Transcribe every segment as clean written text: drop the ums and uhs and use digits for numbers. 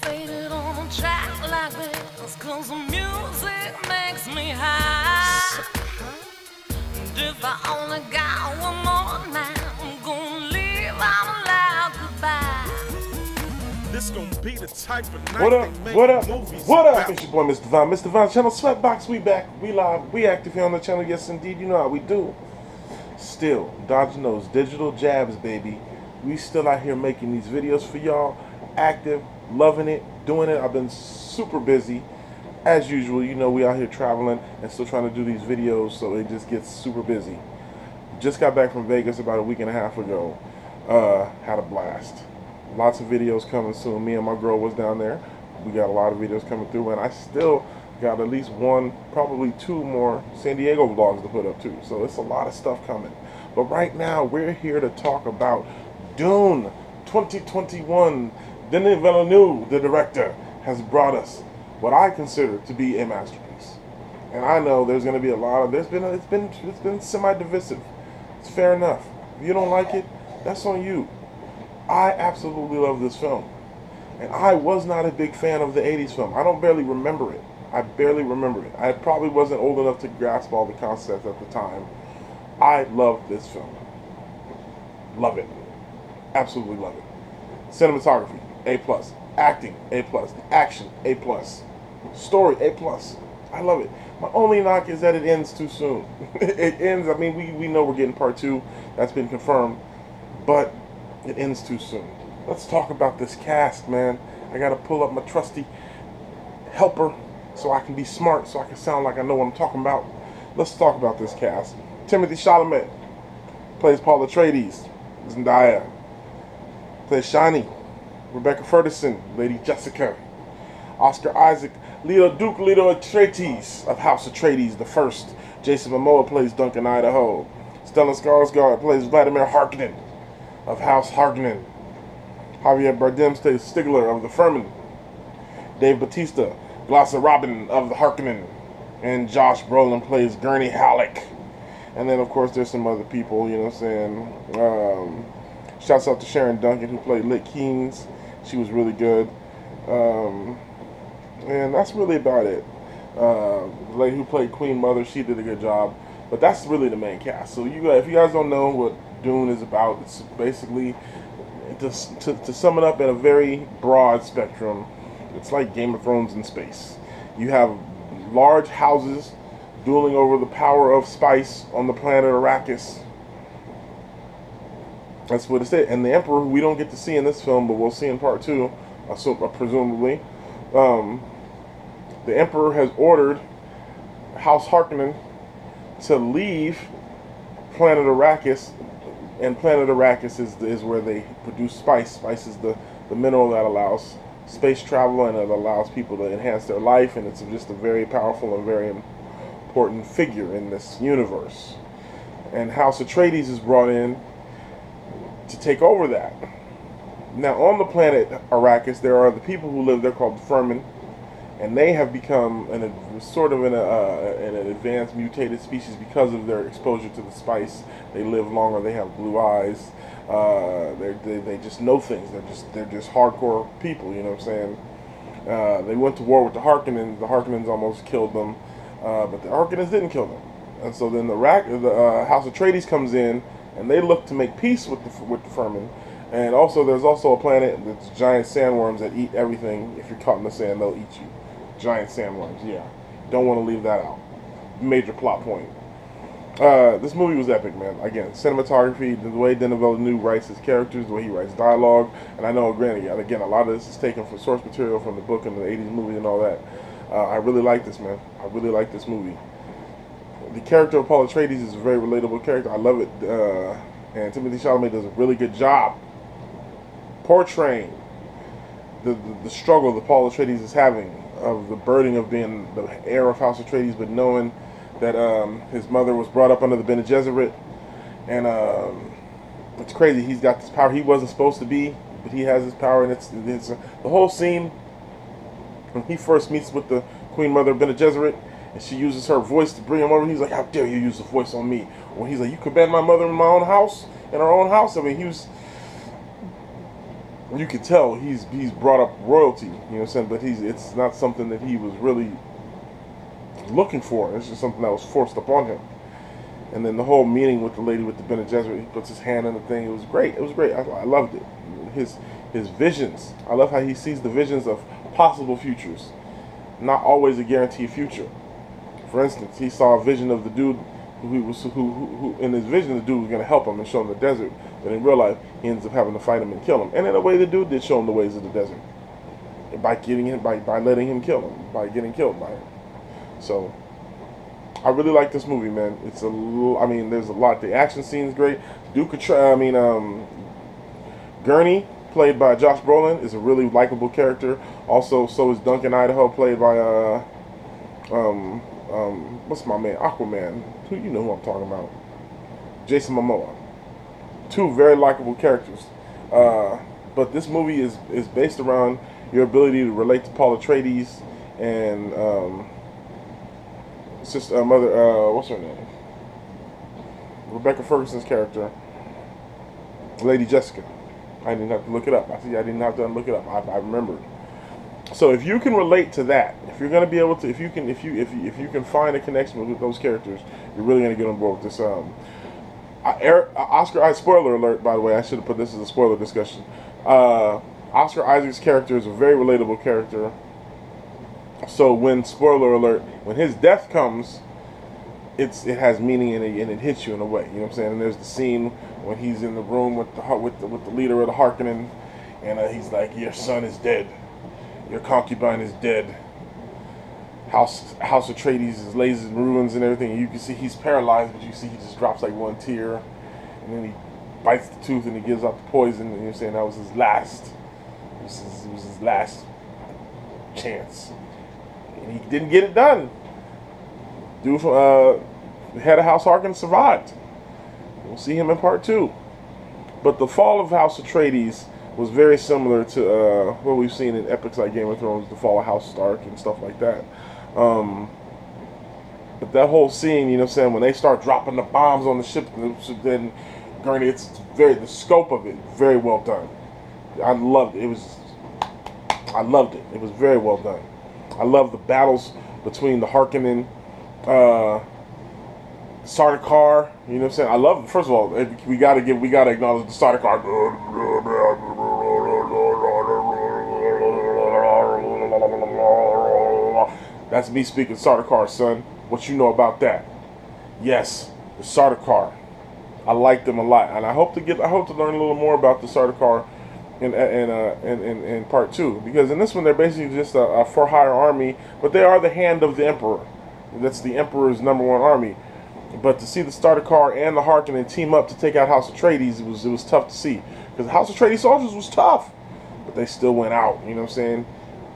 Faded on a track like this, 'cause the music makes me high. And if I only got one more night, I'm gonna leave out loud goodbye. This gonna be the type of night What up? they make What up? movies What up? about. It's your boy, Mr. Vine. Mr. Vine channel, Sweatbox. We back. We live. We active here on the channel. Yes, indeed. You know how we do. Still, dodging those digital jabs, baby. We still out here making these videos for y'all. Active, loving it, doing it. I've been super busy. As usual, you know, we out here traveling and still trying to do these videos, so it just gets super busy. Just got back from Vegas about a week and a half ago. Had a blast. Lots of videos coming soon. Me and my girl was down there. We got a lot of videos coming through, and I still got at least one, probably two more San Diego vlogs to put up too. So it's a lot of stuff coming. But right now, we're here to talk about Dune 2021. Denis Villeneuve, the director, has brought us what I consider to be a masterpiece. And I know there's going to be a lot of it's been semi-divisive. It's fair enough. If you don't like it, that's on you. I absolutely love this film. And I was not a big fan of the 80s film. I don't barely remember it. I barely remember it. I probably wasn't old enough to grasp all the concepts at the time. I love this film. Love it. Absolutely love it. Cinematography, A+. Acting, A+. The action, A+. Story, A+. I love it. My only knock is that it ends too soon. It ends, I mean, we know we're getting part 2. That's been confirmed. But it ends too soon. Let's talk about this cast, man. I gotta pull up my trusty helper so I can be smart, so I can sound like I know what I'm talking about. Let's talk about this cast. Timothée Chalamet plays Paul Atreides. Zendaya plays Shani. Rebecca Ferguson, Lady Jessica. Oscar Isaac, Duke Leto Atreides of House Atreides the First. Jason Momoa plays Duncan Idaho. Stellan Skarsgård plays Vladimir Harkonnen of House Harkonnen. Javier Bardem plays Stigler of the Furman. Dave Bautista, Glossa Robin of the Harkonnen. And Josh Brolin plays Gurney Halleck. And then, of course, there's some other people, you know what I'm saying? Shouts out to Sharon Duncan, who played Lit Keynes. She was really good. And that's really about it. The lady who played Queen Mother, she did a good job. But that's really the main cast. So if you guys don't know what Dune is about, it's basically, to sum it up in a very broad spectrum, it's like Game of Thrones in space. You have large houses dueling over the power of spice on the planet Arrakis. That's what it said. And the Emperor, who we don't get to see in this film, but we'll see in part 2, presumably. The Emperor has ordered House Harkonnen to leave planet Arrakis, and planet Arrakis is where they produce spice. Spice is the mineral that allows space travel, and it allows people to enhance their life, and it's just a very powerful and very important figure in this universe. And House Atreides is brought in to take over that. Now, on the planet Arrakis, there are the people who live there called the Furman, and they have become an advanced mutated species because of their exposure to the spice. They live longer. They have blue eyes. They just know things. They're just hardcore people. You know what I'm saying? They went to war with the Harkonnens. The Harkonnens almost killed them, but the Harkonnens didn't kill them. And so then the House Atreides comes in, and they look to make peace with the Furman. And also, there's also a planet that's giant sandworms that eat everything. If you're caught in the sand, they'll eat you. Giant sandworms, yeah. Don't want to leave that out. Major plot point. This movie was epic, man. Again, cinematography, the way Denis Villeneuve writes his characters, the way he writes dialogue. And I know, granted, again, a lot of this is taken from source material from the book and the 80s movie and all that. I really like this, man. I really like this movie. The character of Paul Atreides is a very relatable character. I love it. And Timothée Chalamet does a really good job portraying the struggle that Paul Atreides is having, of the burden of being the heir of House Atreides, but knowing that his mother was brought up under the Bene Gesserit, and it's crazy. He's got this power he wasn't supposed to be, but he has this power, and it's the whole scene when he first meets with the Queen Mother Bene Gesserit, and she uses her voice to bring him over. He's like, "How dare you use the voice on me?" When he's like, "You command my mother in my own house, in our own house." I mean, he was you could tell he's brought up royalty. You know what I'm saying? But it's not something that he was really looking for. It's just something that was forced upon him. And then the whole meeting with the lady with the Bene Gesserit, he puts his hand in the thing. It was great. It was great. I loved it. His visions. I love how he sees the visions of possible futures, not always a guaranteed future. For instance, he saw a vision of the dude who in his vision the dude was going to help him and show him the desert, but in real life he ends up having to fight him and kill him. And in a way, the dude did show him the ways of the desert by getting him by letting him kill him, by getting killed by him. So I really like this movie, man. It's a little, I mean, there's a lot. The action scene's great. Gurney, played by Josh Brolin, is a really likable character. Also, so is Duncan Idaho, played by what's my man, Aquaman. You know who I'm talking about? Jason Momoa. Two very likable characters. But this movie is based around your ability to relate to Paul Atreides and sister, what's her name? Rebecca Ferguson's character, Lady Jessica. I didn't have to look it up. I didn't have to look it up. I remembered. So if you can relate to that, if you're going to be able to, if you can find a connection with those characters, you're really going to get on board with this. Spoiler alert, by the way. I should have put this as a spoiler discussion. Oscar Isaac's character is a very relatable character. So when, spoiler alert, when his death comes, it has meaning and it hits you in a way. You know what I'm saying? And there's the scene when he's in the room with the leader of the Harkonnen, and he's like, "Your son is dead. Your concubine is dead. House Atreides lays in ruins and everything." And you can see he's paralyzed, but you see he just drops like one tear, and then he bites the tooth and he gives out the poison. And you're saying that was his last. It was his last chance, and he didn't get it done. Dude from the head of House Harkonnen survived. We'll see him in part 2. But the fall of House Atreides was very similar to what we've seen in epics like Game of Thrones, the fall of House Stark and stuff like that. But that whole scene, you know what I'm saying, when they start dropping the bombs on the ship, then Gurney, the scope of it, very well done. I loved it. I loved it. It was very well done. I love the battles between the Harkonnen, Sardaukar, you know what I'm saying? I love, first of all, we gotta acknowledge the Sardaukar. That's me speaking Sardaukar, son. What you know about that? Yes, the Sardaukar. I like them a lot, and I hope to learn a little more about the Sardaukar in part 2, because in this one they're basically just a for-hire army, but they are the hand of the Emperor. That's the Emperor's #1 army. But to see the Sardaukar and the Harkonnen team up to take out House Atreides, it was tough to see, because the House Atreides soldiers was tough, but they still went out. You know what I'm saying?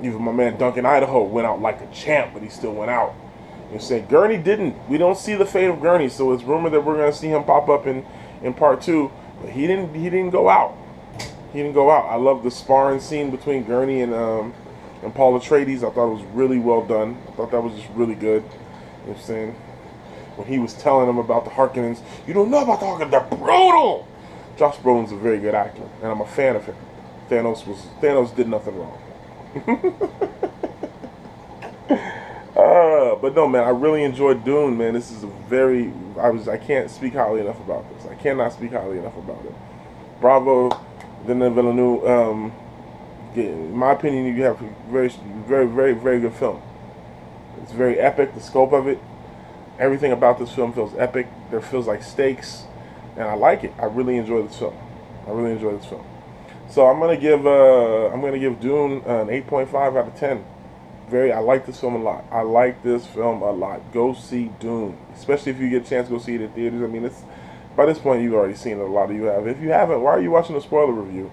Even my man Duncan Idaho went out like a champ, but he still went out. You know what I'm saying? Gurney didn't. We don't see the fate of Gurney, so it's rumored that we're going to see him pop up in part 2. But he didn't go out. He didn't go out. I love the sparring scene between Gurney and Paul Atreides. I thought it was really well done. I thought that was just really good. You know what I'm saying? When he was telling them about the Harkonnens, you don't know about the Harkonnens, they're brutal. Josh Brolin's a very good actor, and I'm a fan of him. Thanos did nothing wrong. But no, man, I really enjoyed Dune, man. This is I can't speak highly enough about this. I cannot speak highly enough about it. Bravo, Denis Villeneuve. In my opinion, you have a very, very, very, very good film. It's very epic, the scope of it. Everything about this film feels epic. There feels like stakes, and I like it. I really enjoy this film. So I'm gonna give Dune an 8.5 out of 10. I like this film a lot. Go see Dune, especially if you get a chance to go see it in theaters. I mean, by this point you've already seen it. A lot of you have. If you haven't, why are you watching the spoiler review?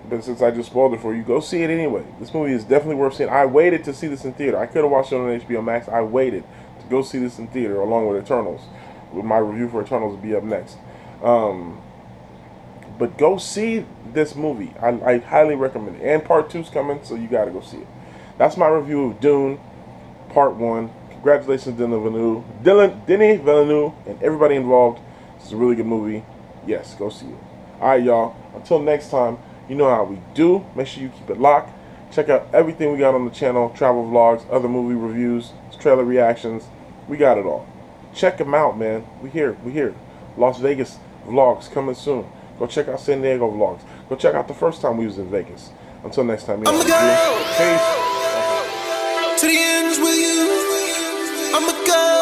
But since I just spoiled it for you, go see it anyway. This movie is definitely worth seeing. I waited to see this in theater. I could have watched it on HBO Max. I waited to go see this in theater along with Eternals. With my review for Eternals will be up next. But go see this movie. I highly recommend it. And part 2's coming, so you gotta go see it. That's my review of Dune, part 1. Congratulations, Denis Villeneuve, and everybody involved. It's a really good movie. Yes, go see it. Alright, y'all. Until next time. You know how we do. Make sure you keep it locked. Check out everything we got on the channel. Travel vlogs, other movie reviews, trailer reactions. We got it all. Check them out, man. We here. We here. Las Vegas vlogs coming soon. Go check out San Diego vlogs. Go check out the first time we was in Vegas. Until next time, you know what to do. Peace. To the ends with you. I'm a girl.